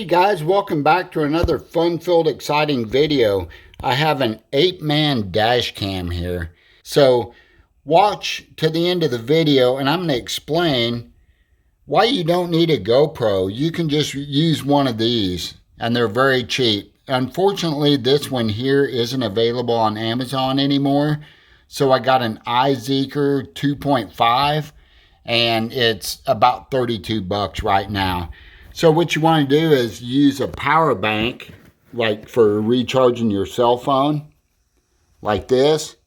Hey guys, welcome back to another fun-filled, exciting video. I have an Apeman dash cam here. So watch to the end of the video and I'm going to explain why you don't need a GoPro. You can just use one of these and they're very cheap. Unfortunately, this one here isn't available on Amazon anymore. So I got an iZeeker 2.5 and it's about 32 bucks right now. So what you want to do is use a power bank, like for recharging your cell phone, like this.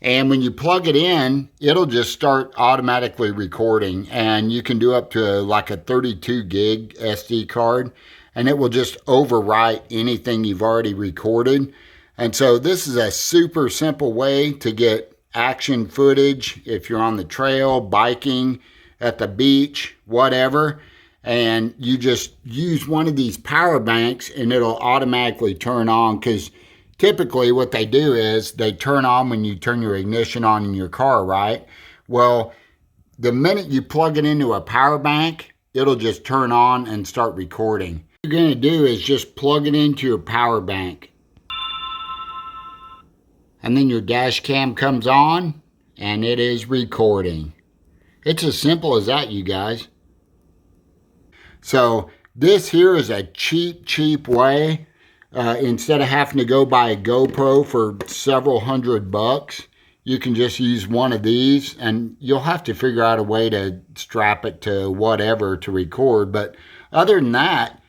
And when you plug it in, it'll just start automatically recording. And you can do up to like a 32 gig SD card. And it will just overwrite anything you've already recorded. And so this is a super simple way to get action footage if you're on the trail, biking, at the beach, whatever. And you just use one of these power banks and it'll automatically turn on, because typically what they do is they turn on when you turn your ignition on in your car, right? Well, the minute you plug it into a power bank, it'll just turn on and start recording. What you're going to do is just plug it into your power bank. And then your dash cam comes on and it is recording. It's as simple as that, you guys. So this here is a cheap way. Instead of having to go buy a GoPro for several $100, you can just use one of these, and you'll have to figure out a way to strap it to whatever to record. But other than that,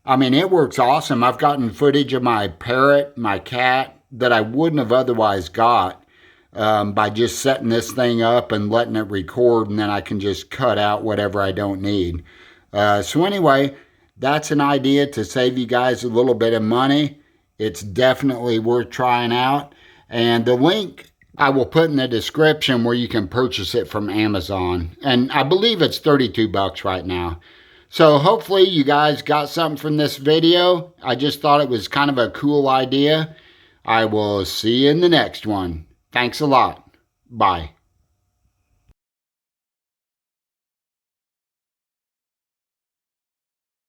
I mean, it works awesome. I've gotten footage of my parrot, my cat, that I wouldn't have otherwise got by just setting this thing up and letting it record, and then I can just cut out whatever I don't need. So anyway, that's an idea to save you guys a little bit of money. It's definitely worth trying out. And the link I will put in the description where you can purchase it from Amazon. And I believe it's 32 bucks right now. So hopefully you guys got something from this video. I just thought it was kind of a cool idea. I will see you in the next one. Thanks a lot. Bye.